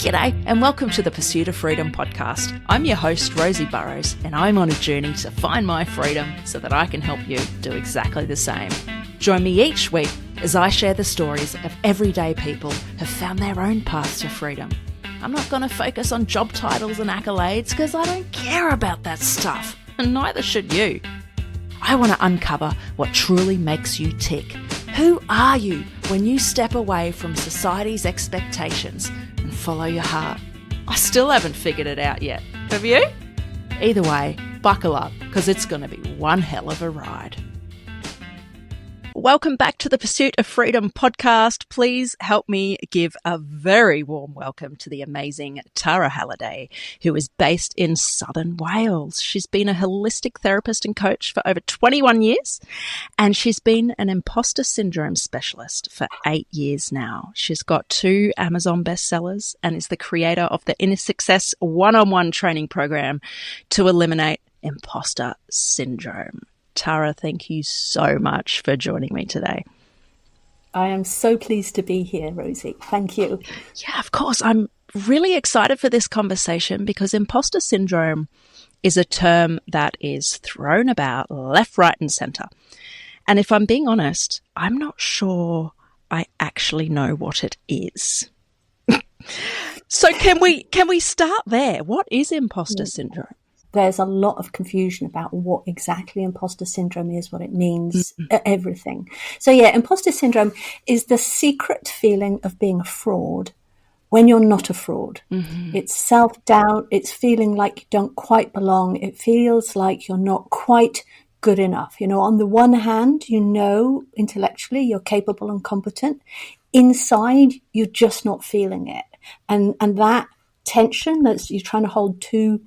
G'day and welcome to the Pursuit of Freedom podcast. I'm your host, Rosie Burrows, and I'm on a journey to find my freedom so that I can help you do exactly the same. Join me each week as I share the stories of everyday people who've found their own paths to freedom. I'm not going to focus on job titles and accolades because I don't care about that stuff, and neither should you. I want to uncover what truly makes you tick. Who are you when you step away from society's expectations and follow your heart? I still haven't figured it out yet. Have you? Either way, buckle up because it's going to be one hell of a ride. Welcome back to the Pursuit of Freedom podcast. Please help me give a very warm welcome to the amazing Tara Halliday, who is based in Southern Wales. She's been a holistic therapist and coach for over 21 years, and she's been an imposter syndrome specialist for 8 years now. She's got 2 Amazon bestsellers and is the creator of the Inner Success one-on-one training program to eliminate imposter syndrome. Tara, thank you so much for joining me today. I am so pleased to be here, Rosie. Thank you. Yeah, of course. I'm really excited for this conversation because imposter syndrome is a term that is thrown about left, right, and center. And if I'm being honest, I'm not sure I actually know what it is. So can we start there? What is imposter syndrome? There's a lot of confusion about what exactly imposter syndrome is, what it means, everything. So yeah, imposter syndrome is the secret feeling of being a fraud when you're not a fraud. Mm-hmm. It's self-doubt. It's feeling like you don't quite belong. It feels like you're not quite good enough. You know, on the one hand, you know, intellectually you're capable and competent. Inside, you're just not feeling it. And that tension that's you're trying to hold two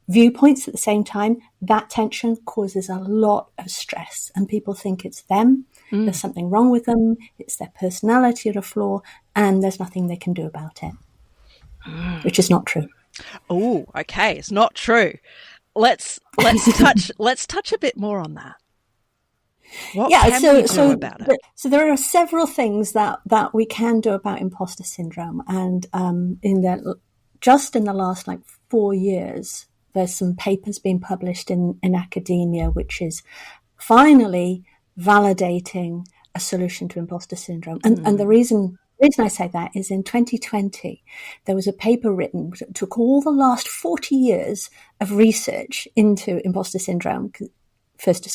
viewpoints at the same time, that tension causes a lot of stress, and people think it's them, there's something wrong with them, it's their personality at a flaw, and there's nothing they can do about it, which is not true. Oh, okay, it's not true. Let's touch a bit more on that. What can we do about it? So there are several things that we can do about imposter syndrome, and in the last 4 years. There's some papers being published in academia, which is finally validating a solution to imposter syndrome. And the reason I say that is in 2020, there was a paper written that took all the last 40 years of research into imposter syndrome, first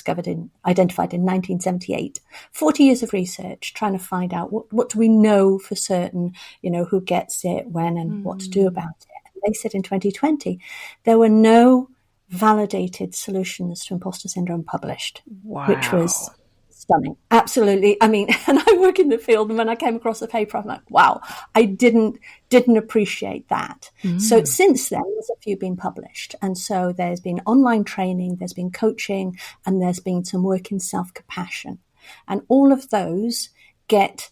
identified in 1978, 40 years of research trying to find out what do we know for certain, who gets it, when, and what to do about it. They said in 2020, there were no validated solutions to imposter syndrome published, which was stunning. Absolutely. I mean, and I work in the field, and when I came across the paper, I'm like, wow, I didn't appreciate that. So since then, there's a few been published. And so there's been online training, there's been coaching, and there's been some work in self-compassion. And all of those get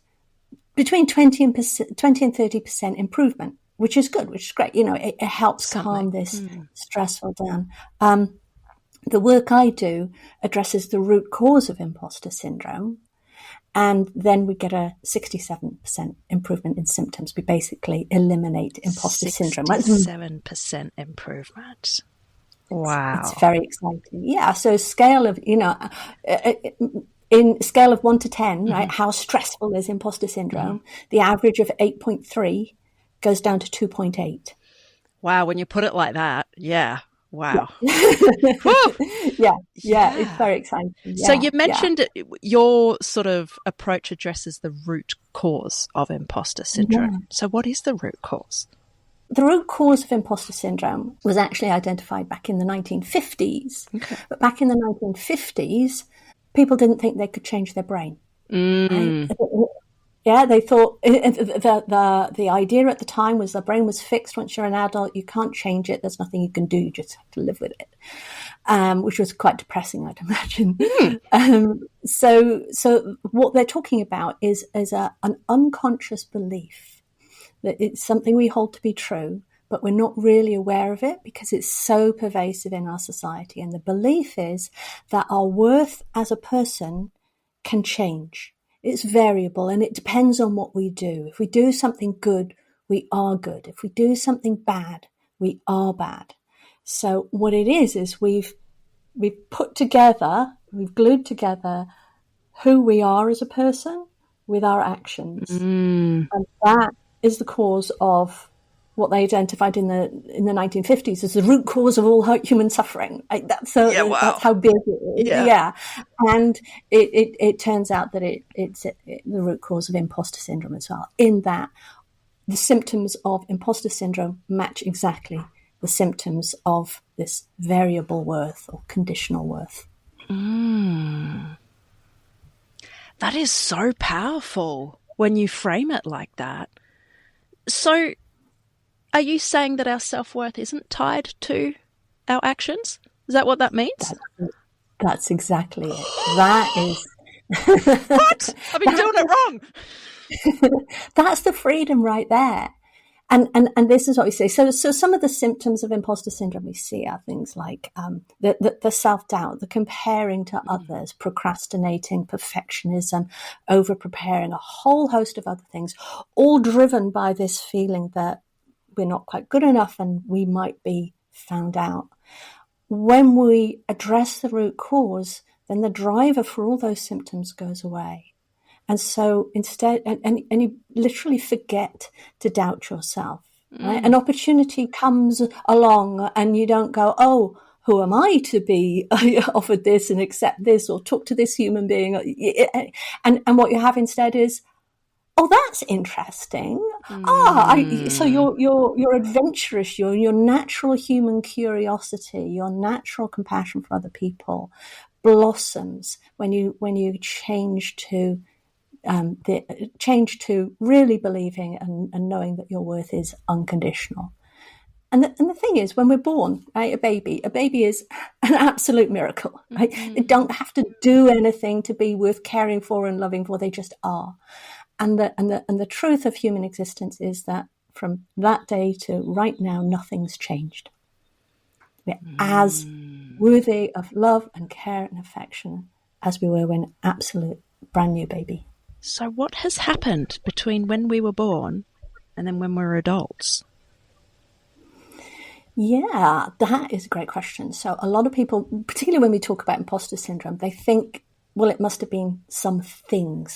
between 20 and 30% improvement, which is good, which is great. It helps calm this stressful down. The work I do addresses the root cause of imposter syndrome, and then we get a 67% improvement in symptoms. We basically eliminate imposter syndrome. 67% improvement. Wow. It's very exciting. Yeah, so scale of, in scale of 1 to 10, right, how stressful is imposter syndrome? The average of 8.3 goes down to 2.8. Wow, when you put it like that, yeah. Wow. Yeah, it's very exciting. Yeah, so you mentioned your sort of approach addresses the root cause of imposter syndrome. Yeah. So what is the root cause? The root cause of imposter syndrome was actually identified back in the 1950s. Okay. But back in the 1950s, people didn't think they could change their brain. Right? Yeah, they thought the idea at the time was the brain was fixed. Once you're an adult, you can't change it. There's nothing you can do. You just have to live with it, which was quite depressing, I'd imagine. So what they're talking about is an unconscious belief that it's something we hold to be true, but we're not really aware of it because it's so pervasive in our society. And the belief is that our worth as a person can change. It's variable and it depends on what we do. If we do something good, we are good. If we do something bad, we are bad. So what it is we've put together, we've glued together who we are as a person with our actions. And that is the cause of what they identified in the 1950s as the root cause of all human suffering. That's how big it is. Yeah. And it turns out that it's the root cause of imposter syndrome as well, in that the symptoms of imposter syndrome match exactly the symptoms of this variable worth or conditional worth. That is so powerful when you frame it like that. So are you saying that our self-worth isn't tied to our actions? Is that what that means? That's exactly it. That is... What? I've been doing it wrong. That's the freedom right there. And this is what we say. So some of the symptoms of imposter syndrome we see are things like the self-doubt, the comparing to others, procrastinating, perfectionism, over-preparing, a whole host of other things, all driven by this feeling that we're not quite good enough and we might be found out. When we address the root cause, then the driver for all those symptoms goes away. And so instead, and you literally forget to doubt yourself. Right? An opportunity comes along and you don't go, oh, who am I to be offered this and accept this or talk to this human being? And what you have instead is, oh, that's interesting. So you're adventurous. Your natural human curiosity, your natural compassion for other people blossoms when you change to really believing and knowing that your worth is unconditional. And the thing is, when we're born, right, a baby is an absolute miracle, right? They don't have to do anything to be worth caring for and loving for. They just are. And the truth of human existence is that from that day to right now, nothing's changed. We're as worthy of love and care and affection as we were when an absolute brand new baby. So what has happened between when we were born and then when we were adults? Yeah, that is a great question. So a lot of people, particularly when we talk about imposter syndrome, they think, well, it must have been something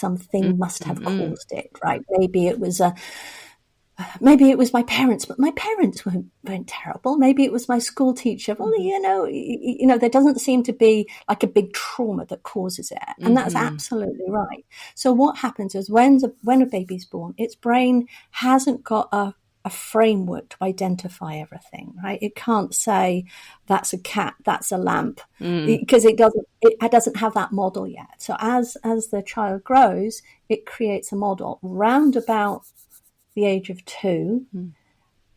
must have caused it, right? Maybe it was my parents, but my parents weren't terrible. Maybe it was my school teacher. Well, there doesn't seem to be like a big trauma that causes it. And that's absolutely right. So what happens is when a baby's born, its brain hasn't got a framework to identify everything, right? It can't say that's a cat, that's a lamp, because it doesn't have that model yet. So as the child grows, it creates a model. Round about the age of 2,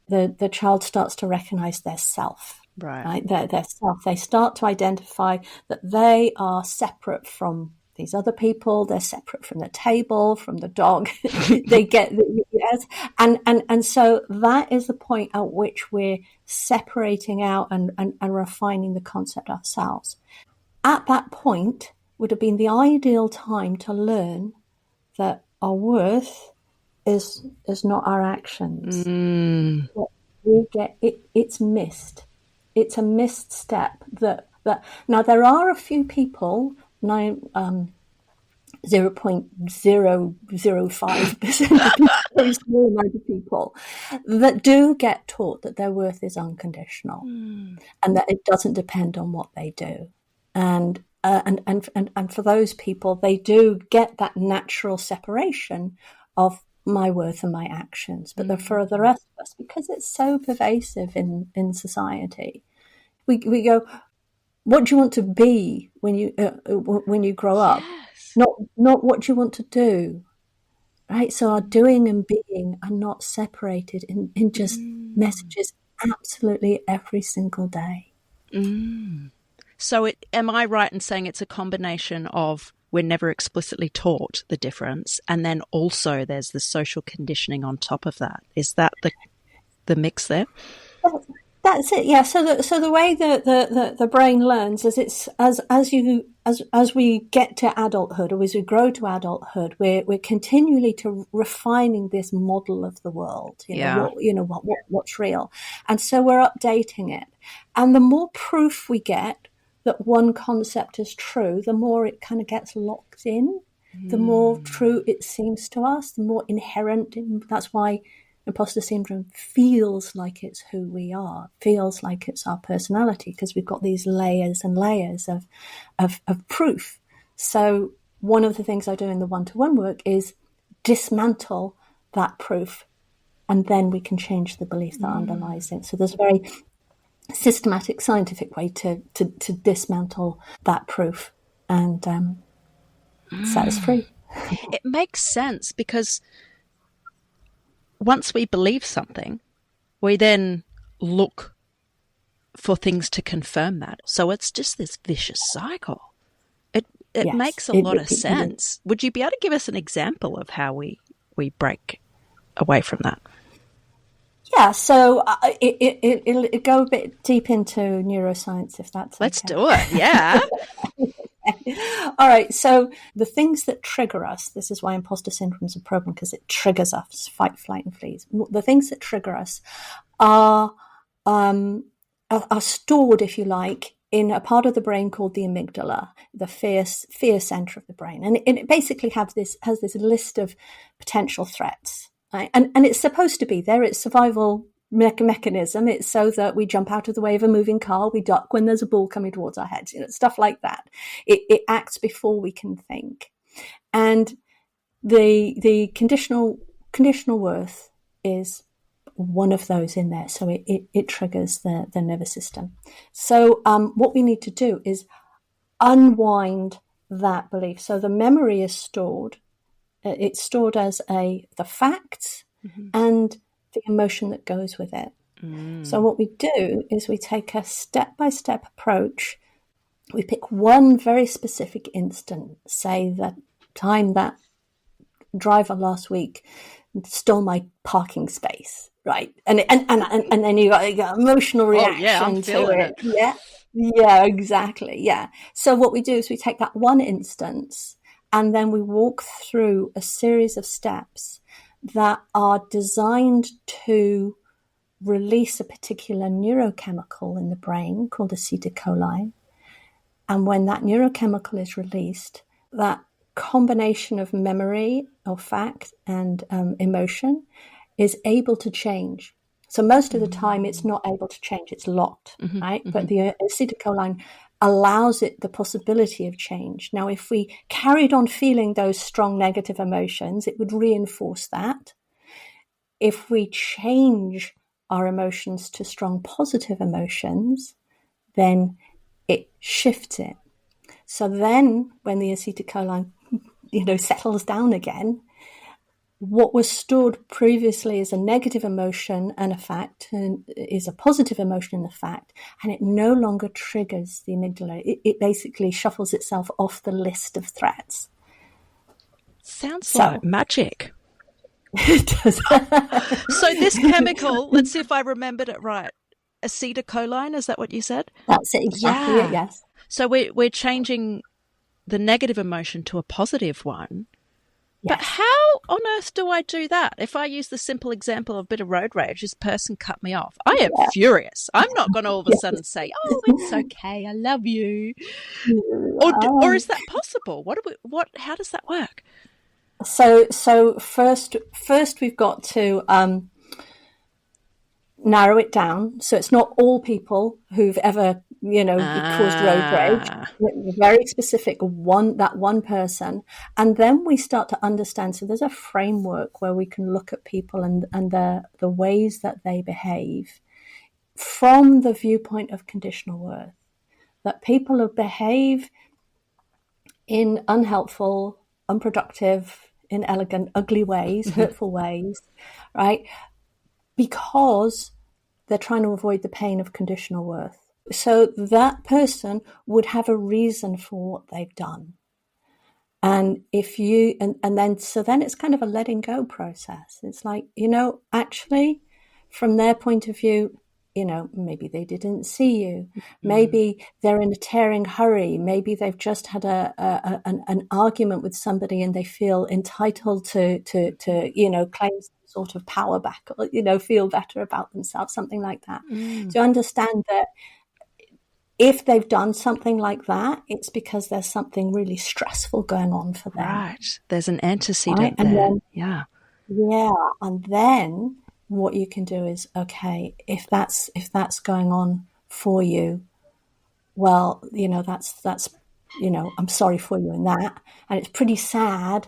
the child starts to recognize their self, right? Their self. They start to identify that they are separate from these other people. They're separate from the table, from the dog. They get yes, and so that is the point at which we're separating out and refining the concept ourselves. At that point would have been the ideal time to learn that our worth is not our actions. What we get it's missed. It's a missed step that now there are a few people, 0.005% very small amount of people that do get taught that their worth is unconditional and that it doesn't depend on what they do. And for those people, they do get that natural separation of my worth and my actions. But for the rest of us, because it's so pervasive in society, we go, what do you want to be when you grow up? Not what you want to do, right? So our doing and being are not separated in just messages absolutely every single day. So am I right in saying it's a combination of we're never explicitly taught the difference, and then also there's the social conditioning on top of that? Is that the mix there? That's it. Yeah. So the way that the brain learns is it's as we get to adulthood, or as we grow to adulthood, we're continually to refining this model of the world. What's real, and so we're updating it. And the more proof we get that one concept is true, the more it kind of gets locked in. The more true it seems to us, the more inherent. That's why imposter syndrome feels like it's who we are, feels like it's our personality, because we've got these layers and layers of proof. So one of the things I do in the one-to-one work is dismantle that proof, and then we can change the belief that underlies it. So there's a very systematic, scientific way to dismantle that proof and set us free. It makes sense, because once we believe something, we then look for things to confirm that. So it's just this vicious cycle. It makes a lot of sense. Would you be able to give us an example of how we break away from that? Yeah, so it'll go a bit deep into neuroscience, if that's Let's okay. do it, yeah. All right, so the things that trigger us, this is why imposter syndrome is a problem, because it triggers us, fight, flight, and freeze. The things that trigger us are stored, if you like, in a part of the brain called the amygdala, the fear center of the brain. And it basically has this list of potential threats. Right? And it's supposed to be there. It's survival mechanism. It's so that we jump out of the way of a moving car, we duck when there's a ball coming towards our heads, stuff like that. It acts before we can think. And the conditional worth is one of those in there. So it triggers the nervous system. So what we need to do is unwind that belief. So the memory is stored. It's stored as the facts and the emotion that goes with it. So what we do is we take a step-by-step approach. We pick one very specific instant, say the time that driver last week stole my parking space, right? And then you got emotional reaction to it. Yeah, exactly. Yeah. So what we do is we take that one instance, and then we walk through a series of steps that are designed to release a particular neurochemical in the brain called acetylcholine. And when that neurochemical is released, that combination of memory or fact and emotion is able to change. So most of the time it's not able to change, it's locked, right? But the acetylcholine allows it the possibility of change. Now, if we carried on feeling those strong negative emotions, it would reinforce that. If we change our emotions to strong positive emotions, then it shifts it. So then when the acetylcholine, settles down again, what was stored previously as a negative emotion and a fact is a positive emotion and a fact, and it no longer triggers the amygdala. It basically shuffles itself off the list of threats. Sounds like magic. It does. So this chemical, let's see if I remembered it right. Acetylcholine, is that what you said? That's it, exactly it, yes. So we're changing the negative emotion to a positive one. Yes. But how on earth do I do that? If I use the simple example of a bit of road rage, this person cut me off. I am furious. I'm not going to all of a sudden say, "Oh, it's okay, I love you," or is that possible? How does that work? So first we've got to narrow it down. So it's not all people who've ever, caused road rage. Very specific, that one person. And then we start to understand. So there's a framework where we can look at people and the ways that they behave from the viewpoint of conditional worth. That people who behave in unhelpful, unproductive, inelegant, ugly ways, hurtful ways, right? Because they're trying to avoid the pain of conditional worth. So that person would have a reason for what they've done. And then it's kind of a letting go process. It's like, actually, from their point of view, maybe they didn't see you. Maybe they're in a tearing hurry. Maybe they've just had an argument with somebody and they feel entitled to claim some sort of power back, or, feel better about themselves, something like that. So understand that if they've done something like that, it's because there's something really stressful going on for them. Right. There's an antecedent right? And there. then, yeah. And then what you can do is, okay, if that's going on for you, well, that's I'm sorry for you in that. And it's pretty sad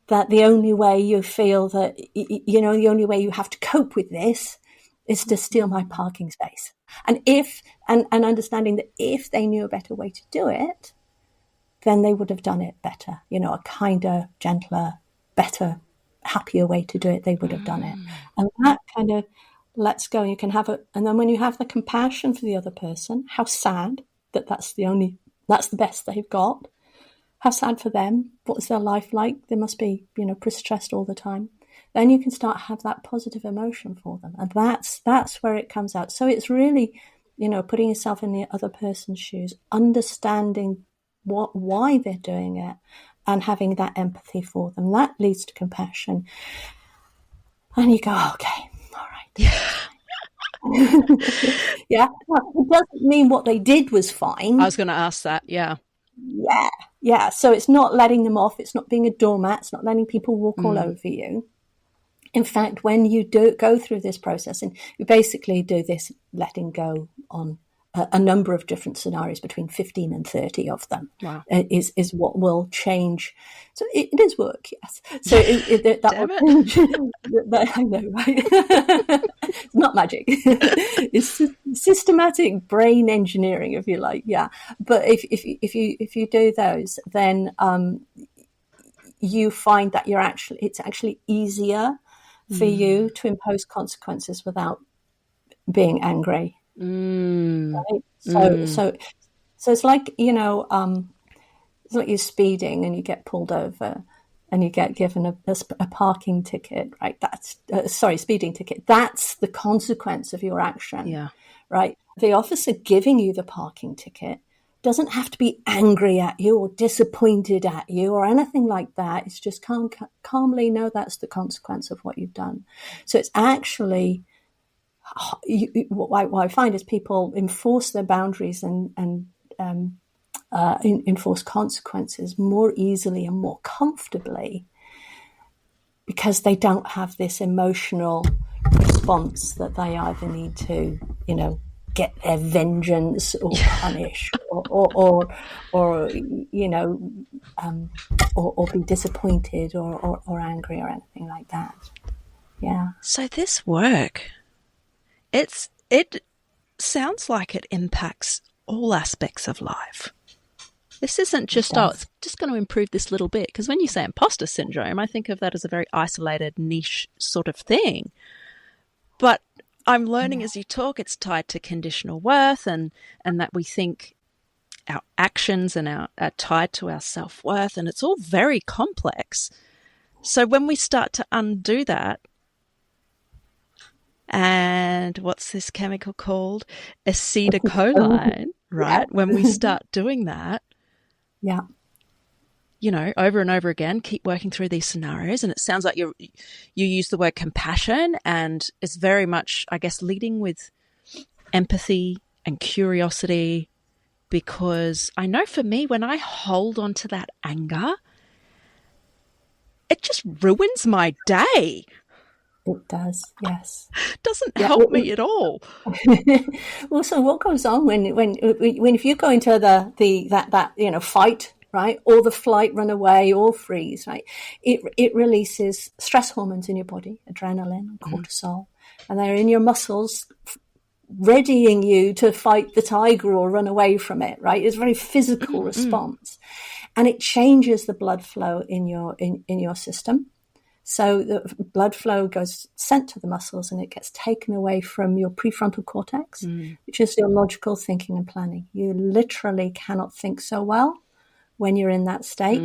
that the only way you feel that, the only way you have to cope with this is to steal my parking space. And and understanding that if they knew a better way to do it, then they would have done it better, a kinder, gentler, better, happier way to do it, they would have done it. And that kind of lets go. You can and then when you have the compassion for the other person, how sad that's the best they've got. How sad for them. What was their life like? They must be, pretty stressed all the time. Then you can start to have that positive emotion for them. And that's where it comes out. So it's really, putting yourself in the other person's shoes, understanding why they're doing it, and having that empathy for them. That leads to compassion. And you go, okay, all right. Yeah. It doesn't mean what they did was fine. I was going to ask that. Yeah. Yeah. So it's not letting them off. It's not being a doormat. It's not letting people walk all over you. In fact, when you do go through this process, and you basically do this letting go on a number of different scenarios, between 15 and 30 of them, wow. is what will change. So it is work, yes. So that will change. I know, right? It's not magic. It's systematic brain engineering, if you like, yeah. But if you do those, then you find that it's actually easier for you to impose consequences without being angry. Right? So it's like, it's like you're speeding and you get pulled over and you get given a parking ticket, right? Speeding ticket. That's the consequence of your action. Yeah. Right. The officer giving you the parking ticket doesn't have to be angry at you or disappointed at you or anything like that. It's just calmly know that's the consequence of what you've done. So it's actually, what I find is people enforce their boundaries and enforce consequences more easily and more comfortably because they don't have this emotional response that they either need to, get their vengeance or punish or be disappointed or angry or anything like that. Yeah. So this work, it sounds like it impacts all aspects of life. This isn't just, it's just going to improve this little bit. Because when you say imposter syndrome, I think of that as a very isolated, niche sort of thing. But I'm learning as you talk, it's tied to conditional worth and that we think our actions are tied to our self-worth, and it's all very complex. So when we start to undo that, and what's this chemical called? Acetylcholine, right? Yeah. When we start doing that, yeah, over and over again, keep working through these scenarios. And it sounds like you use the word compassion, and it's very much, I guess, leading with empathy and curiosity, because I know for me, when I hold on to that anger, it just ruins my day. It does, yes. Doesn't help me at all. Well, so what goes on when if you go into that fight, right, or the flight, run away, or freeze, right? It releases stress hormones in your body, adrenaline and cortisol, and they're in your muscles, readying you to fight the tiger or run away from it, right? It's a very physical response, and it changes the blood flow in your system. So the blood flow goes sent to the muscles, and it gets taken away from your prefrontal cortex, which is your logical thinking and planning. You literally cannot think so well when you're in that state.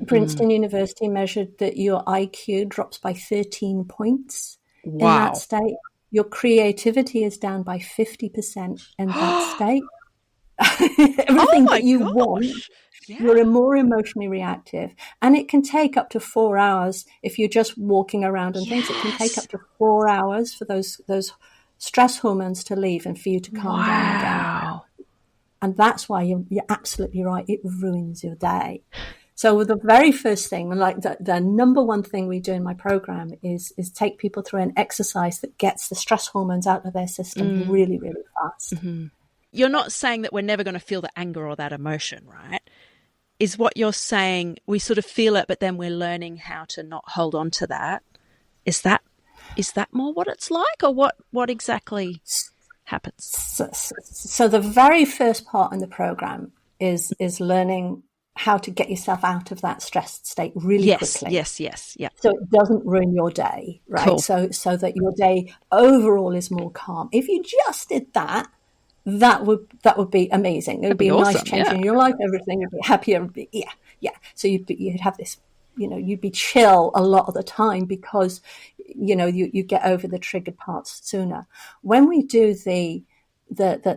Princeton University measured that your IQ drops by 13 points in that state. your creativity is down by 50% in that state. Everything that you want, you're more emotionally reactive. And it can take up to 4 hours if you're just walking around and things. It can take up to 4 hours for those stress hormones to leave and for you to calm down again. And that's why you're absolutely right. It ruins your day. So the very first thing, like the number one thing we do in my program is take people through an exercise that gets the stress hormones out of their system really, really fast. Mm-hmm. You're not saying that we're never going to feel the anger or that emotion, right? Is what you're saying, we sort of feel it, but then we're learning how to not hold on to that. Is that more what it's like, or what exactly happens? So the very first part in the program is learning how to get yourself out of that stressed state really quickly. Yes. Yeah. So it doesn't ruin your day, right? Cool. So that your day overall is more calm. If you just did that, that would be amazing. It would be a awesome, nice change in your life. Everything would be happier. Yeah. So you'd have this, you'd be chill a lot of the time because, you get over the triggered parts sooner. When we do the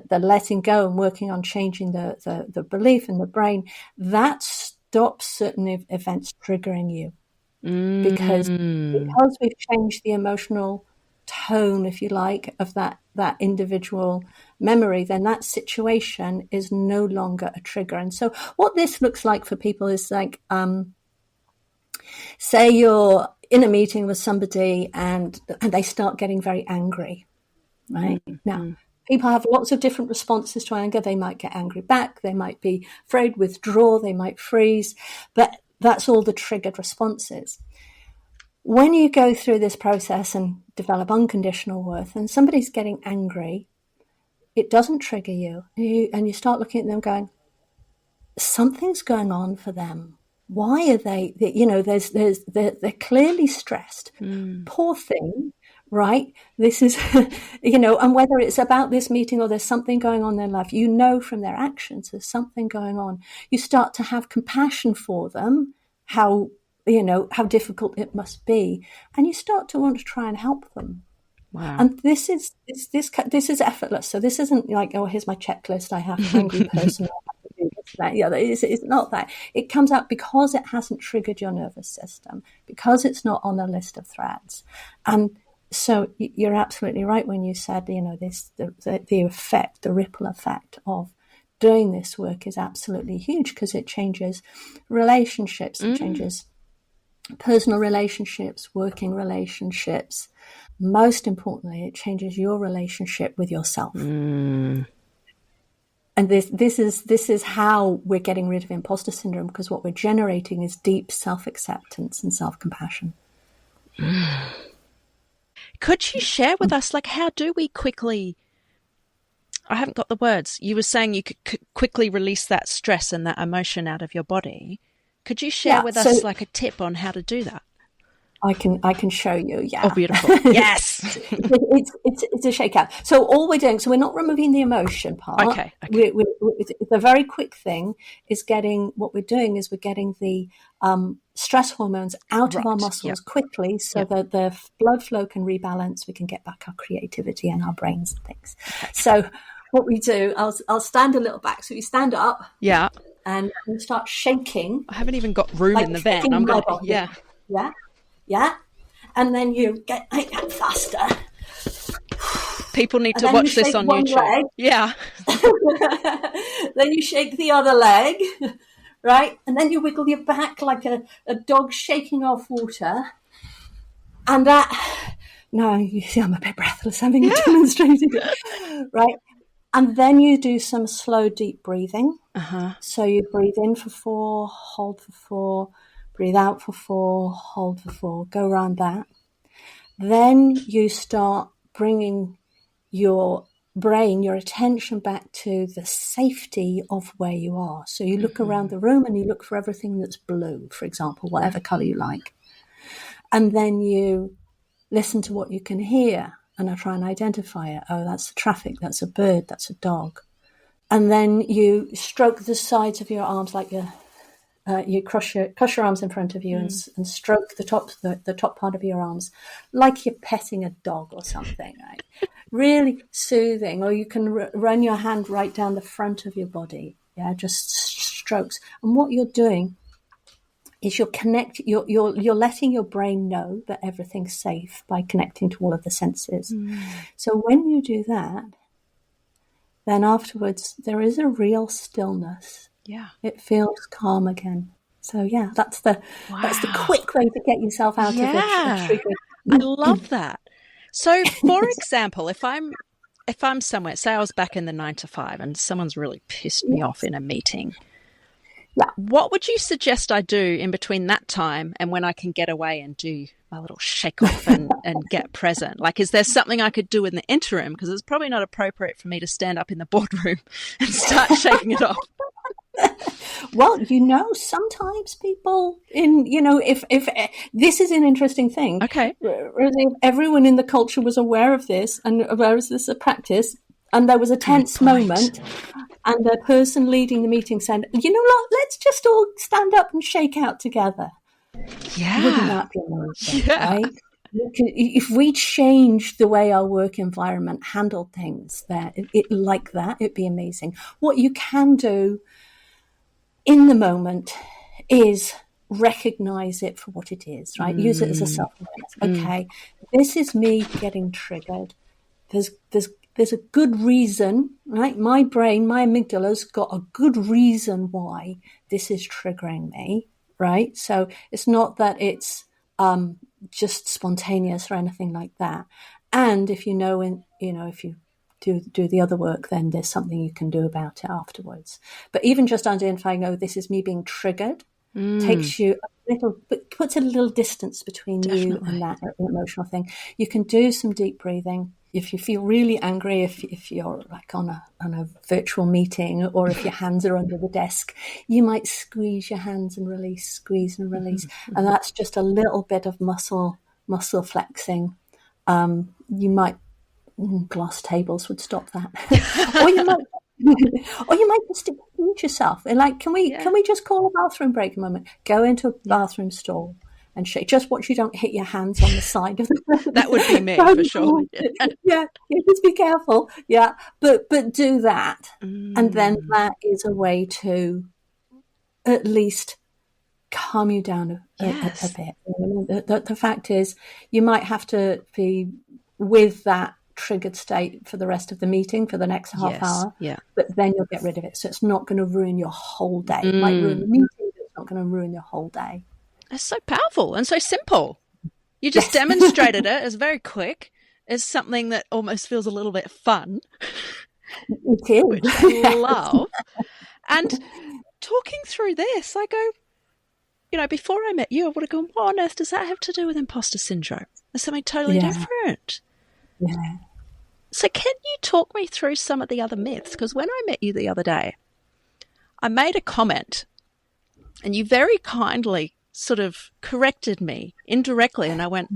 letting go and working on changing the belief in the brain, that stops certain events triggering you because we've changed the emotional tone, if you like, of that individual memory, then that situation is no longer a trigger. And so what this looks like for people is like, say you're in a meeting with somebody and they start getting very angry, right? Now, people have lots of different responses to anger. They might get angry back. They might be afraid, withdraw. They might freeze. But that's all the triggered responses. When you go through this process and develop unconditional worth and somebody's getting angry, it doesn't trigger you. And you start looking at them going, something's going on for them. Why are they they're clearly stressed. Poor thing. Right? This is, and whether it's about this meeting or there's something going on in their life, from their actions, there's something going on. You start to have compassion for them, how difficult it must be. And you start to want to try and help them. Wow. And this is effortless. So this isn't like, oh, here's my checklist. I have an angry person. I have to do this, that. Yeah, it's not that. It comes out because it hasn't triggered your nervous system, because it's not on a list of threads. And so you're absolutely right when you said, the effect, the ripple effect of doing this work is absolutely huge because it changes relationships, it changes personal relationships, working relationships. Most importantly, it changes your relationship with yourself. And this is how we're getting rid of imposter syndrome, because what we're generating is deep self-acceptance and self-compassion. Could you share with us, like, how do we quickly, I haven't got the words, you were saying you could quickly release that stress and that emotion out of your body. Could you share with us like a tip on how to do that? I can show you. Yeah. Oh, beautiful. Yes. it's a shakeout. So all we're doing, so we're not removing the emotion part. Okay. The very quick thing is getting the stress hormones out of our muscles quickly so that the blood flow can rebalance. We can get back our creativity and our brains and things. Okay. So what we do, I'll stand a little back. So you stand up. Yeah. And you start shaking. I haven't even got room in the van. I'm going to, Yeah. And then you make that faster. People need to watch this on YouTube. Leg. Yeah. Then you shake the other leg, right? And then you wiggle your back like a dog shaking off water. And now you see I'm a bit breathless having demonstrated it, right? And then you do some slow, deep breathing. So you breathe in for 4, hold for 4, breathe out for 4, hold for 4, go around that. Then you start bringing your brain, your attention back to the safety of where you are. So you look around the room and you look for everything that's blue, for example, whatever color you like. And then you listen to what you can hear and I try and identify it. Oh, that's the traffic, that's a bird, that's a dog. And then you stroke the sides of your arms like you're you cross your arms in front of you and stroke the top part of your arms like you're petting a dog or something, right? Really soothing. Or you can run your hand right down the front of your body, just strokes. And what you're doing is you're letting your brain know that everything's safe by connecting to all of the senses. So when you do that, then afterwards there is a real stillness. Yeah. It feels calm again. So that's the quick way to get yourself out of a trigger. I love that. So for example, if I'm somewhere, say I was back in the 9 to 5 and someone's really pissed me off in a meeting. Yeah. What would you suggest I do in between that time and when I can get away and do my little shake off and get present? Like, is there something I could do in the interim? Because it's probably not appropriate for me to stand up in the boardroom and start shaking it off. Well, sometimes people if this is an interesting thing. Okay. If everyone in the culture was aware of this and aware of this a practice, and there was a tense moment, and the person leading the meeting said, let's just all stand up and shake out together. Yeah. Wouldn't that be amazing, right? If we change the way our work environment handled things like that, it'd be amazing. What you can do in the moment is recognize it for what it is, right? Use it as a self-awareness. Okay, this is me getting triggered. There's a good reason, right? My brain, my amygdala's got a good reason why this is triggering me, right? So it's not that it's just spontaneous or anything like that. And if if you do the other work, then there's something you can do about it afterwards. But even just identifying, this is me being triggered, takes you puts a little distance between you and that emotional thing. You can do some deep breathing. If you feel really angry, if you're like on a virtual meeting, or if your hands are under the desk, you might squeeze your hands and release, squeeze and release. And that's just a little bit of muscle flexing. You might, glass tables would stop that. or you might just excuse yourself. And like, can we just call a bathroom break a moment? Go into a bathroom stall and shake. Just watch you don't hit your hands on the side of the That would be me for sure. Just be careful. Yeah. But do that. And then that is a way to at least calm you down a bit. The fact is, you might have to be with that triggered state for the rest of the meeting, for the next half hour. Yeah. But then you'll get rid of it. So it's not going to ruin your whole day. It might ruin the meeting, but it's not going to ruin your whole day. It's so powerful and so simple. You just demonstrated it. It's very quick. It's something that almost feels a little bit fun. It is. Which I love. And talking through this, I go, before I met you, I would have gone, what on earth does that have to do with imposter syndrome? There's something totally different. Yeah. So can you talk me through some of the other myths? Because when I met you the other day, I made a comment and you very kindly sort of corrected me indirectly. And I went,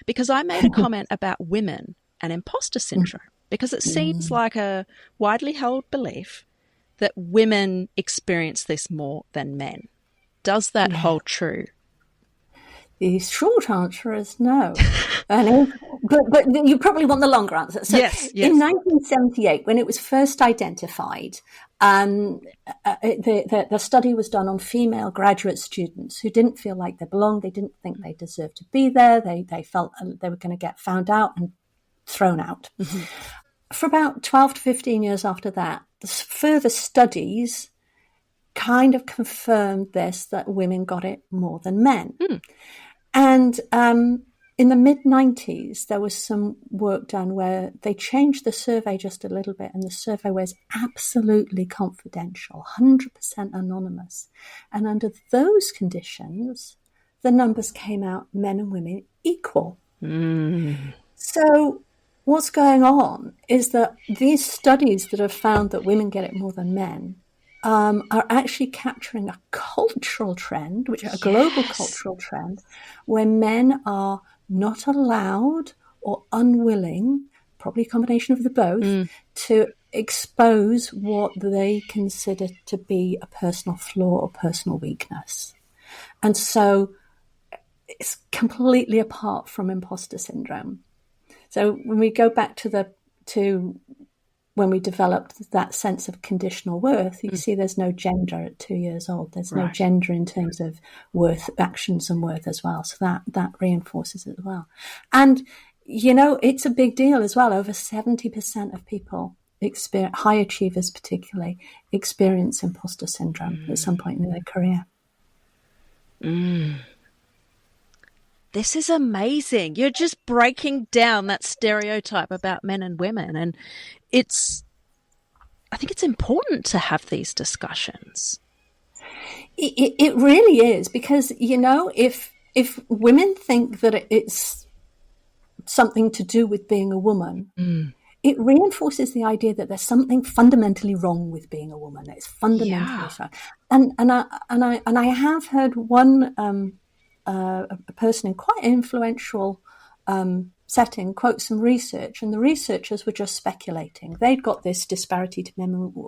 because I made a comment about women and imposter syndrome, because it seems like a widely held belief that women experience this more than men. Does that hold true? The short answer is no. But you probably want the longer answer. So yes. In 1978, when it was first identified, the study was done on female graduate students who didn't feel like they belonged. They didn't think they deserved to be there. They felt they were going to get found out and thrown out. Mm-hmm. For about 12 to 15 years after that, further studies kind of confirmed this, that women got it more than men. And in the mid-90s, there was some work done where they changed the survey just a little bit, and the survey was absolutely confidential, 100% anonymous. And under those conditions, the numbers came out men and women equal. So what's going on is that these studies that have found that women get it more than men are actually capturing a cultural trend, which is a global cultural trend, where men are not allowed or unwilling, probably a combination of the both, to expose what they consider to be a personal flaw or personal weakness. And so it's completely apart from imposter syndrome. So when we go back to when we developed that sense of conditional worth, you see there's no gender at 2 years old. There's no gender in terms of worth, actions and worth as well. So that reinforces it as well. And, it's a big deal as well. Over 70% of people, high achievers particularly, experience imposter syndrome at some point in their career. This is amazing. You're just breaking down that stereotype about men and women. And I think it's important to have these discussions. It really is, because, if women think that it's something to do with being a woman, it reinforces the idea that there's something fundamentally wrong with being a woman. It's fundamentally so. And I have heard one a person in quite an influential setting quote some research, and the researchers were just speculating. They'd got this disparity to men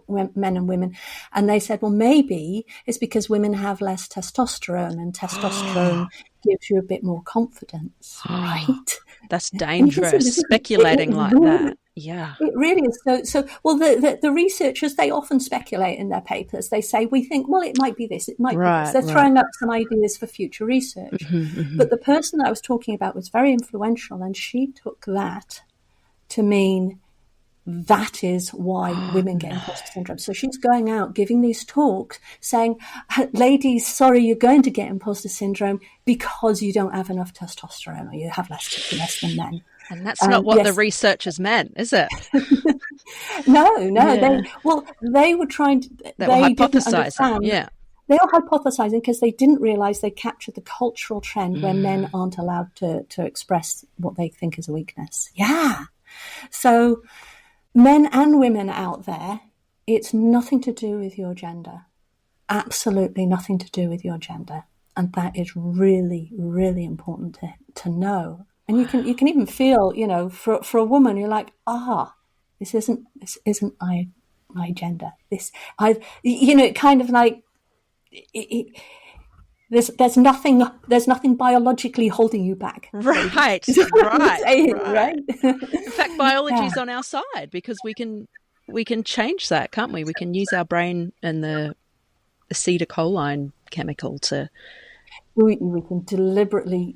and women, and they said, well, maybe it's because women have less testosterone, and testosterone gives you a bit more confidence, right? That's dangerous, speculating like that. Yeah, it really is. So well, the researchers, they often speculate in their papers. They say, we think, well, it might be this, it might be this. They're throwing up some ideas for future research. But the person that I was talking about was very influential, and she took that to mean that is why women get imposter syndrome. So she's going out giving these talks saying, ladies, sorry, you're going to get imposter syndrome because you don't have enough testosterone, or you have less than men. And that's not what the researchers meant, is it? No. Yeah. They were trying to... They were hypothesizing, yeah. They were hypothesizing because they didn't realize they captured the cultural trend where men aren't allowed to express what they think is a weakness. Yeah. So men and women out there, it's nothing to do with your gender. Absolutely nothing to do with your gender. And that is really, really important to know. And you can even feel, for a woman, you're like, this isn't my gender. It kind of like there's nothing biologically holding you back. Right. Right. In fact, biology's on our side, because we can change that, can't we? We can use our brain and the acetylcholine chemical to. We can deliberately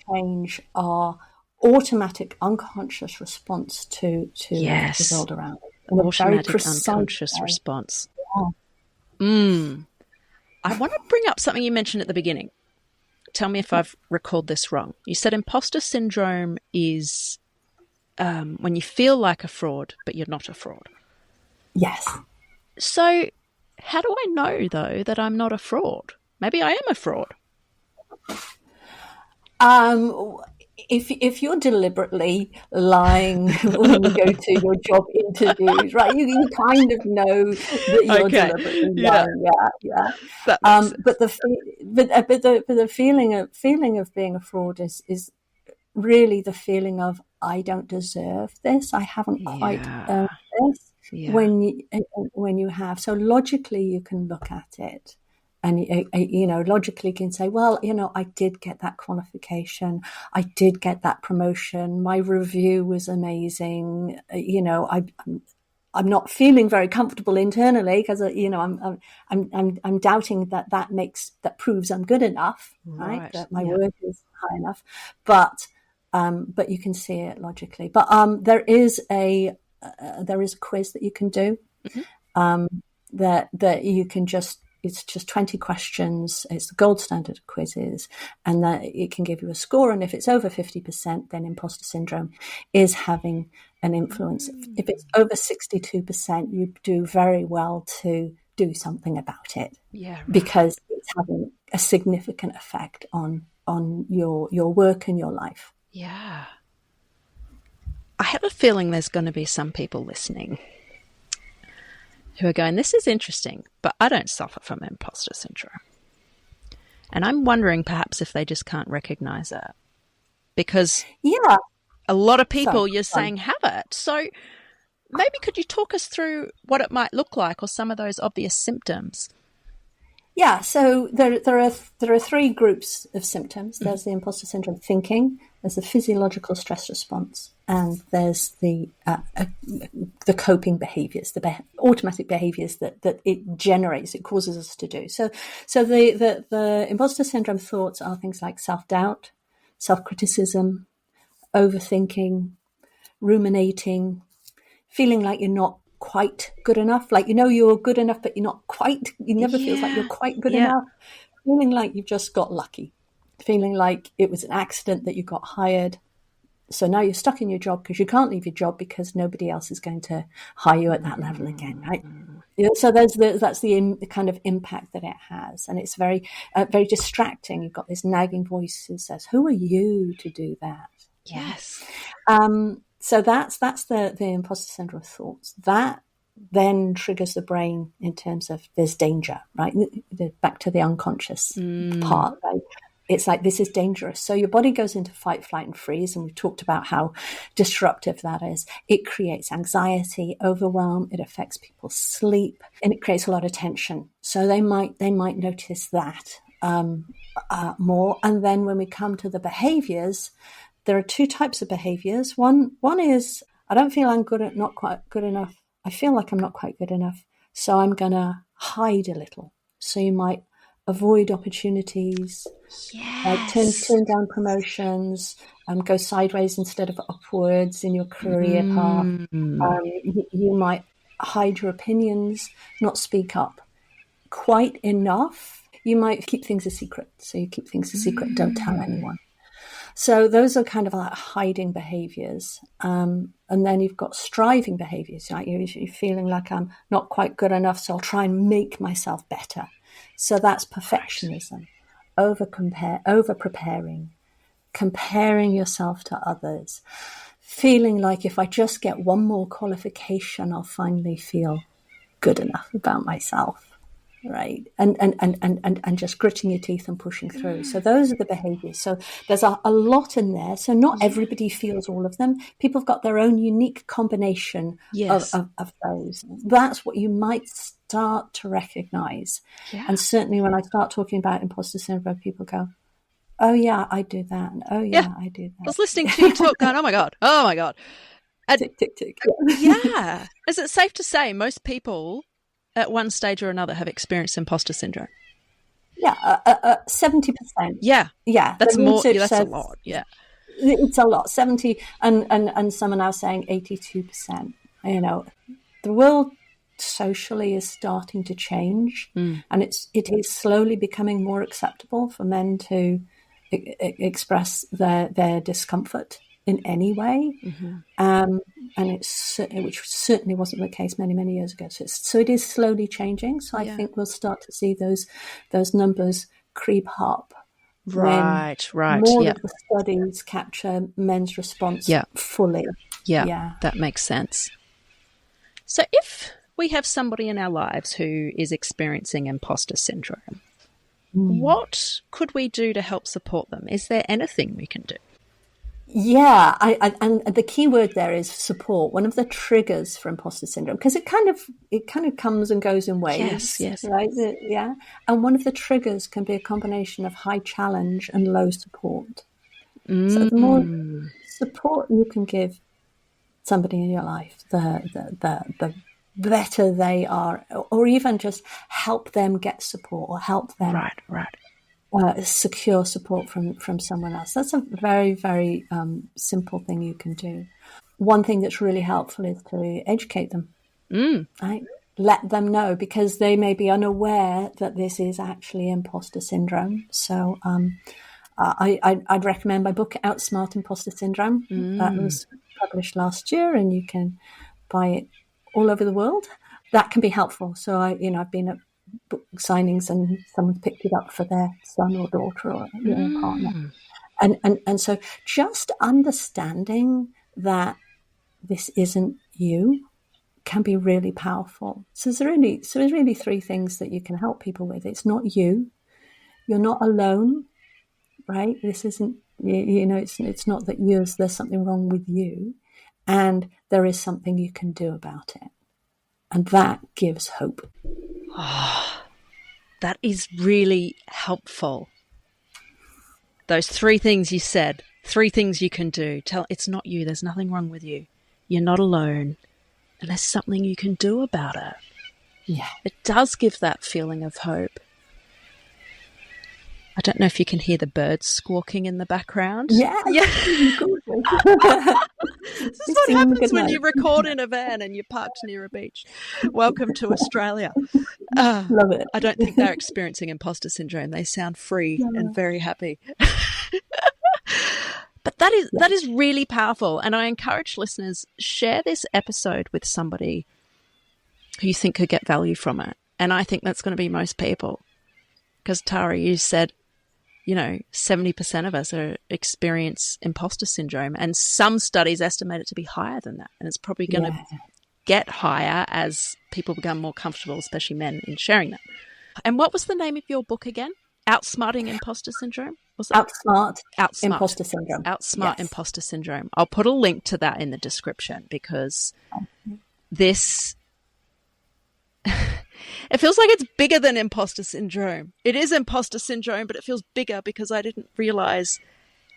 change our automatic unconscious response to the world around us. Automatic unconscious response. Yeah. I want to bring up something you mentioned at the beginning. Tell me if I've recalled this wrong. You said imposter syndrome is when you feel like a fraud, but you're not a fraud. Yes. So how do I know, though, that I'm not a fraud? Maybe I am a fraud. If you're deliberately lying when you go to your job interviews, right? You kind of know that you're deliberately lying. Yeah. But the feeling of being a fraud is really the feeling of, I don't deserve this. I haven't quite earned this. Yeah. When you have, so logically you can look at it. And, logically can say, well, I did get that qualification. I did get that promotion. My review was amazing. I'm not feeling very comfortable internally because, I'm doubting that proves I'm good enough, right? That my work is high enough. But you can see it logically. But there is a quiz that you can do that you can just. It's just 20 questions. It's the gold standard of quizzes, and that it can give you a score. And if it's over 50%, then imposter syndrome is having an influence. If it's over 62%, you do very well to do something about it. Yeah, right. Because it's having a significant effect on your work and your life. Yeah. I have a feeling there's going to be some people listening who are going, this is interesting, but I don't suffer from imposter syndrome. And I'm wondering perhaps if they just can't recognize that. Because a lot of So, people you're saying have it. So maybe could you talk us through what it might look like or some of those obvious symptoms? yeah, so there are three groups of symptoms. There's the imposter syndrome thinking, there's the physiological stress response, and there's the coping behaviours, the automatic behaviours that it generates, it causes us to do. So the imposter syndrome thoughts are things like self-doubt, self-criticism, overthinking, ruminating, feeling like you're not quite good enough, like you're good enough but you're not quite, you never feels like you're quite good enough, feeling like you've just got lucky, feeling like it was an accident that you got hired, so now you're stuck in your job because you can't leave your job because nobody else is going to hire you at that level again, right? So that's the kind of impact that it has, and it's very very distracting. You've got this nagging voice that says, who are you to do that? Yes. So that's the imposter syndrome thoughts. That then triggers the brain in terms of there's danger, right? Back to the unconscious part, right? It's like, this is dangerous. So your body goes into fight, flight, and freeze. And we've talked about how disruptive that is. It creates anxiety, overwhelm. It affects people's sleep, and it creates a lot of tension. So they might notice that more. And then when we come to the behaviors, there are two types of behaviors. One is, I don't feel I'm not quite good enough. I feel like I'm not quite good enough, so I'm going to hide a little. So you might avoid opportunities, like turn down promotions, go sideways instead of upwards in your career path. You might hide your opinions, not speak up quite enough. You might keep things a secret. So you keep things a secret, don't tell anyone. So those are kind of like hiding behaviors. And then you've got striving behaviors. Like you're feeling like I'm not quite good enough, so I'll try and make myself better. So that's perfectionism, over-preparing, comparing yourself to others, feeling like if I just get one more qualification, I'll finally feel good enough about myself. Right. And just gritting your teeth and pushing through. So those are the behaviors. So there's a lot in there. So not everybody feels all of them. People have got their own unique combination of those. That's what you might start to recognize. Yeah. And certainly when I start talking about imposter syndrome, people go, oh yeah, I do that. And, oh yeah, I do that. I was listening to you talk going, oh my God. And, tick, tick, tick. Yeah. Is it safe to say most people at one stage or another have experienced imposter syndrome? Yeah, 70%. Yeah. That's more. That's a lot. Yeah. It's a lot. 70, and some are now saying 82%. You know, the world socially is starting to change, and it is slowly becoming more acceptable for men to express their discomfort in any way, and which certainly wasn't the case many years ago. So it is slowly changing. So I think we'll start to see those numbers creep up. Right. More of the studies capture men's response fully. Yeah, that makes sense. So if we have somebody in our lives who is experiencing imposter syndrome, what could we do to help support them? Is there anything we can do? Yeah, and the key word there is support. One of the triggers for imposter syndrome, because it kind of comes and goes in waves, right? And one of the triggers can be a combination of high challenge and low support. So the more support you can give somebody in your life, the better they are, or even just help them get support or help them secure support from someone else. That's a very, very simple thing you can do. One thing that's really helpful is to educate them. Right? Let them know, because they may be unaware that this is actually imposter syndrome. So I'd recommend my book, Outsmart Imposter Syndrome. That was published last year, and you can buy it all over the world. That can be helpful. So I've been at book signings and someone's picked it up for their son or daughter or partner, and so just understanding that this isn't you can be really powerful. So there's really three things that you can help people with. It's not you. You're not alone, right? This isn't It's not that there's something wrong with you, and there is something you can do about it. And that gives hope. Oh, that is really helpful. Those 3 things you said, 3 things you can do. It's not you. There's nothing wrong with you. You're not alone. And there's something you can do about it. Yeah. It does give that feeling of hope. I don't know if you can hear the birds squawking in the background. Yeah. This is what happens when you record in a van and you're parked near a beach. Welcome to Australia. Love it. I don't think they're experiencing imposter syndrome. They sound free and very happy. But that is really powerful. And I encourage listeners, share this episode with somebody who you think could get value from it. And I think that's going to be most people. Because Tara, you said, 70% of us experience imposter syndrome, and some studies estimate it to be higher than that. And it's probably going to get higher as people become more comfortable, especially men, in sharing that. And what was the name of your book again? Outsmarting Imposter Syndrome? Was that? Outsmart Imposter Syndrome. Outsmart Imposter Syndrome. I'll put a link to that in the description, because this... It feels like it's bigger than imposter syndrome. It is imposter syndrome, but it feels bigger because I didn't realize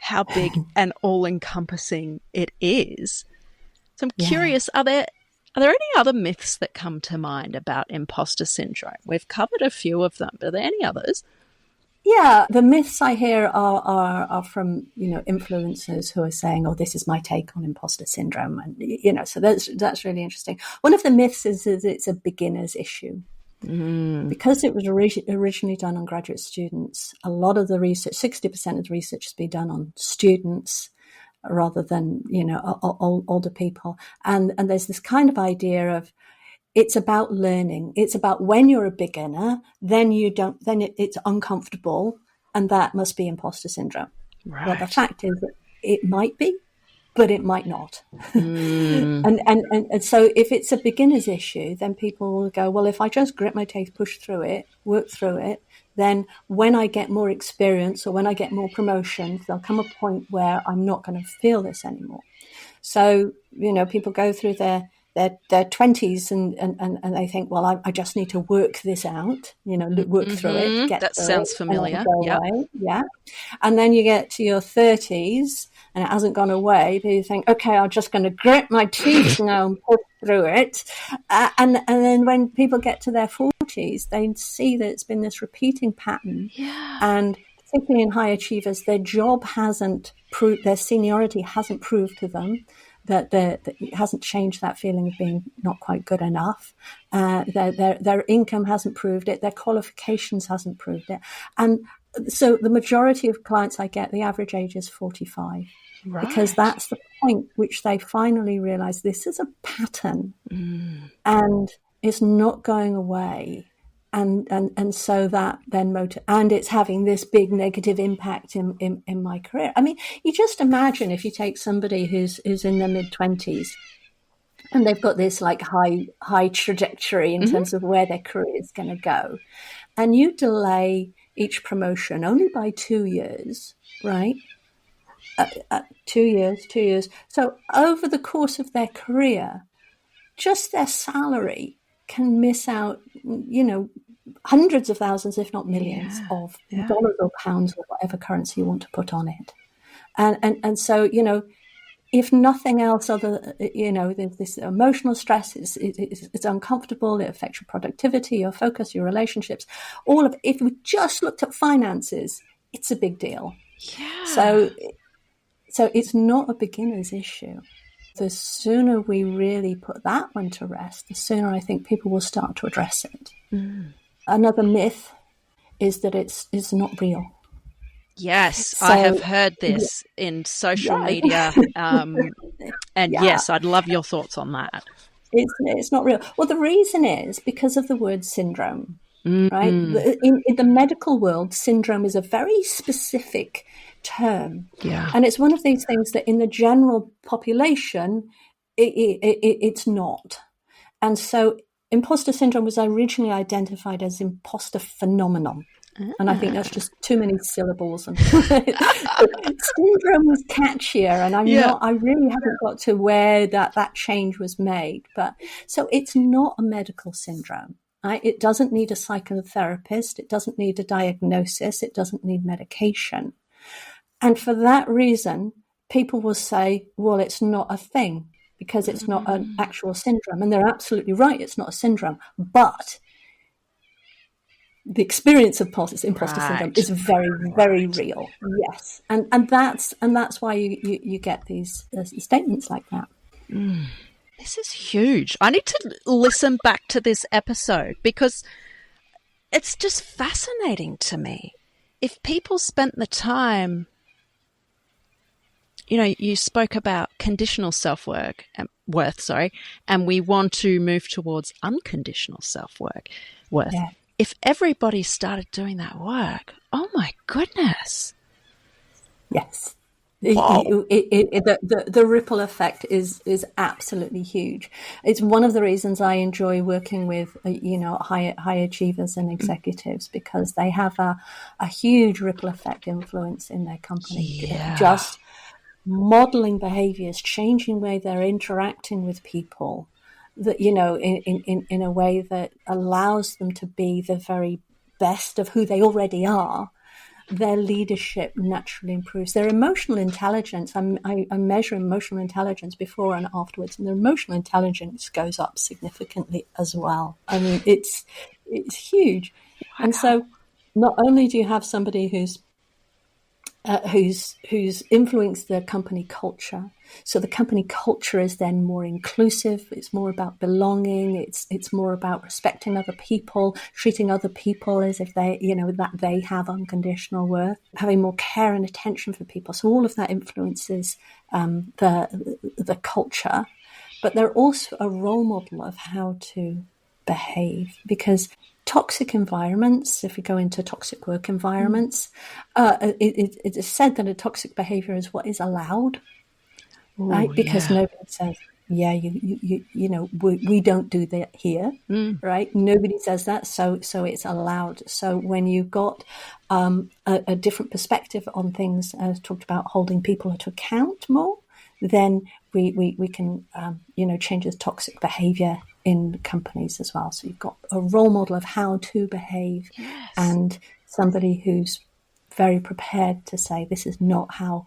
how big and all-encompassing it is. So I'm curious, are there any other myths that come to mind about imposter syndrome? We've covered a few of them, but are there any others? Yeah, the myths I hear are from, influencers who are saying, "Oh, this is my take on imposter syndrome," and so that's really interesting. One of the myths is it's a beginner's issue. Because it was originally done on graduate students. A lot of the research, 60% of the research, has been done on students rather than older people. And there's this kind of idea of it's about learning. It's about when you're a beginner, then it's uncomfortable, and that must be imposter syndrome. Right. Well, the fact is that it might be, but it might not. And so if it's a beginner's issue, then people will go, well, if I just grit my teeth, push through it, work through it, then when I get more experience or when I get more promotions, there'll come a point where I'm not going to feel this anymore. So, people go through their 20s and they think, well, I just need to work this out, work through it. That sounds familiar. Yeah. And then you get to your 30s and it hasn't gone away, but you think, okay, I'm just going to grit my teeth now and push through it. And then when people get to their 40s, they see that it's been this repeating pattern. Yeah. And particularly in high achievers, their job hasn't proved, their seniority hasn't proved to them that it hasn't changed that feeling of being not quite good enough. Their income hasn't proved it. Their qualifications hasn't proved it. And so the majority of clients I get, the average age is 45. Right. Because that's the point which they finally realize this is a pattern and it's not going away. And so that then and it's having this big negative impact in my career. I mean, you just imagine if you take somebody who's in their mid-20s and they've got this like high trajectory in terms of where their career is going to go, and you delay each promotion only by 2 years, right? 2 years. So over the course of their career, just their salary can miss out, hundreds of thousands, if not millions, of dollars or pounds or whatever currency you want to put on it. And so, if nothing else, there's this emotional stress, it's uncomfortable, it affects your productivity, your focus, your relationships, all of it. If we just looked at finances, it's a big deal. Yeah. So it's not a beginner's issue. The sooner we really put that one to rest, the sooner I think people will start to address it. Another myth is that it's not real. Yes, so, I have heard this in social media. And yes, I'd love your thoughts on that. It's not real. Well, the reason is because of the word syndrome, right? In the medical world, syndrome is a very specific term. Yeah. And it's one of these things that in the general population, it's not. And so imposter syndrome was originally identified as imposter phenomenon. And I think that's just too many syllables. And syndrome was catchier, and I really haven't got to where that change was made. But so it's not a medical syndrome. Right? It doesn't need a psychotherapist. It doesn't need a diagnosis. It doesn't need medication. And for that reason, people will say, well, it's not a thing because it's not an actual syndrome. And they're absolutely right. It's not a syndrome. But the experience of imposter syndrome is very, very real. Yes. And that's why you get these statements like that. This is huge. I need to listen back to this episode because it's just fascinating to me. If people spent the time, you spoke about conditional self-worth, and we want to move towards unconditional self-worth. Yeah. If everybody started doing that work, oh my goodness. Yes. Wow. The ripple effect is absolutely huge. It's one of the reasons I enjoy working with high achievers and executives, because they have a huge ripple effect influence in their company. Yeah. Just modeling behaviors, changing the way they're interacting with people, that in a way that allows them to be the very best of who they already are. Their leadership naturally improves. Their emotional intelligence, I measure emotional intelligence before and afterwards, and their emotional intelligence goes up significantly as well. I mean, it's huge. Wow. And so not only do you have somebody who's influenced the company culture, so the company culture is then more inclusive. It's more about belonging. It's more about respecting other people, treating other people as if they, that they have unconditional worth, having more care and attention for people. So all of that influences the culture, but they're also a role model of how to behave, because toxic environments, if we go into toxic work environments, it is said that a toxic behavior is what is allowed. Right, because nobody says, we don't do that here, right? Nobody says that, so it's allowed. So when you've got a different perspective on things, as talked about holding people to account more, then we can change the toxic behavior in companies as well. So you've got a role model of how to behave, and somebody who's very prepared to say, this is not how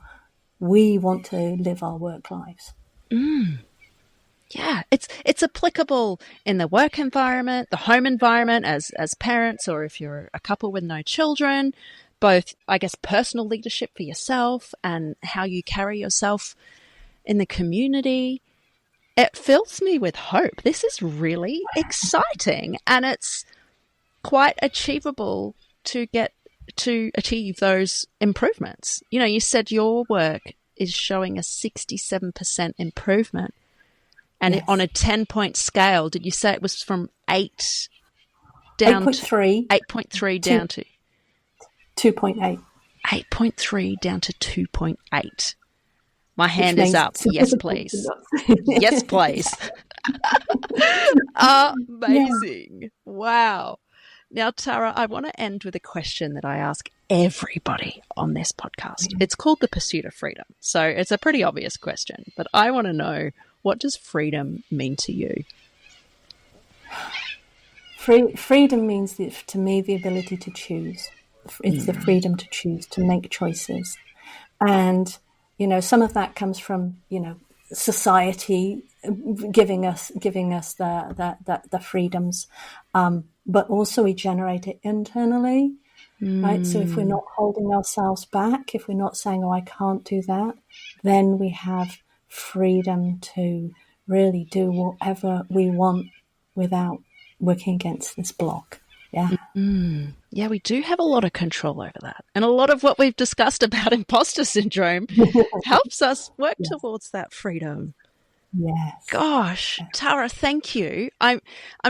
we want to live our work lives. Yeah, it's applicable in the work environment, the home environment as parents, or if you're a couple with no children, both, I guess, personal leadership for yourself and how you carry yourself in the community. It fills me with hope. This is really exciting, and it's quite achievable to achieve those improvements. You said your work is showing a 67% improvement. And on a 10-point scale, did you say it was from 8 down 8.3. 8.3 down to 2.8. 8.3 down to 2.8. My hand is up. Yes, please. Yes, please. Amazing. Yeah. Wow. Now, Tara, I want to end with a question that I ask everybody on this podcast. It's called the pursuit of freedom. So it's a pretty obvious question, but I want to know, what does freedom mean to you? Freedom means, to me, the ability to choose. It's the freedom to choose, to make choices. And, some of that comes from, society giving us the freedoms, but also we generate it internally, right? So if we're not holding ourselves back, if we're not saying, I can't do that, then we have freedom to really do whatever we want without working against this block. Yeah. Yeah, we do have a lot of control over that. And a lot of what we've discussed about imposter syndrome helps us work towards that freedom. Yes. Gosh, Tara, thank you. I'm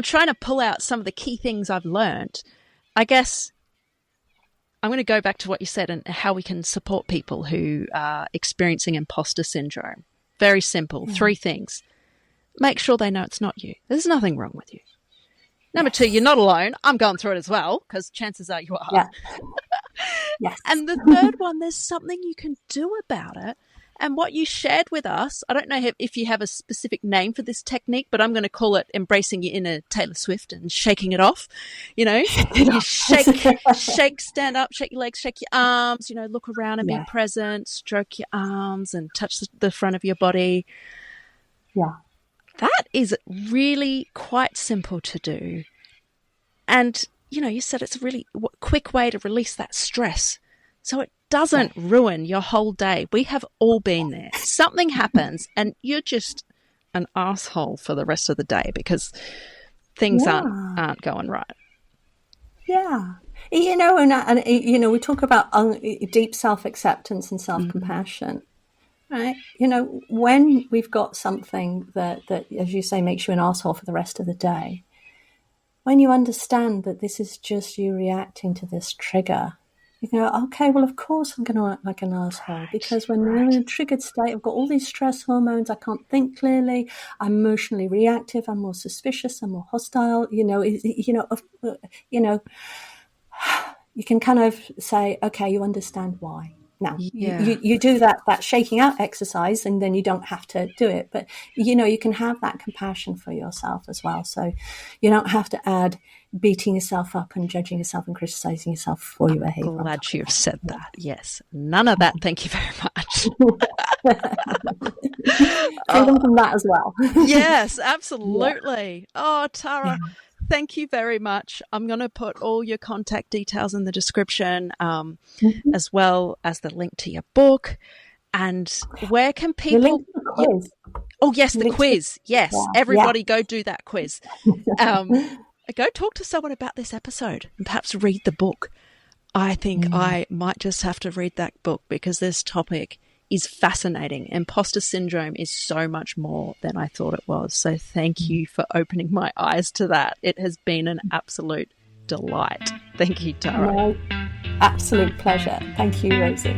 trying to pull out some of the key things I've learned. I guess I'm going to go back to what you said and how we can support people who are experiencing imposter syndrome. Very simple. 3 things. Make sure they know it's not you. There's nothing wrong with you. Number two, you're not alone. I'm going through it as well, because chances are you are. Yeah. Yes. And the third one, there's something you can do about it. And what you shared with us, I don't know if you have a specific name for this technique, but I'm going to call it embracing your inner Taylor Swift and shaking it off. You know, you shake, stand up, shake your legs, shake your arms, you know, look around and be present, stroke your arms and touch the front of your body. Yeah. That is really quite simple to do. And, you know, you said it's a really quick way to release that stress. So it doesn't ruin your whole day. We have all been there. Something happens and you're just an asshole for the rest of the day because things aren't going right. Yeah. You know, and you know, we talk about deep self-acceptance and self-compassion, right? You know, when we've got something that, as you say, makes you an asshole for the rest of the day, when you understand that this is just you reacting to this trigger, you go, okay, well, of course I'm going to act like an asshole because when I'm in a triggered state, I've got all these stress hormones, I can't think clearly, I'm emotionally reactive, I'm more suspicious, I'm more hostile, you know, you can kind of say, okay, you understand why. Now, you do that shaking out exercise and then you don't have to do it. But, you know, you can have that compassion for yourself as well. So you don't have to add beating yourself up and judging yourself and criticizing yourself for your behavior. Glad you've said that. Yes. None of that. Thank you very much. Freedom from that as well. Yes, absolutely. Oh, Tara. Thank you very much. I'm going to put all your contact details in the description, as well as the link to your book. And where can people... The link to the quiz. Oh, yes, the quiz. Yes, everybody go do that quiz. Go talk to someone about this episode and perhaps read the book. I think I might just have to read that book because this topic is fascinating. Imposter syndrome is so much more than I thought it was. So thank you for opening my eyes to that. It has been an absolute delight. Thank you, Tara. No, absolute pleasure. Thank you, Rosie.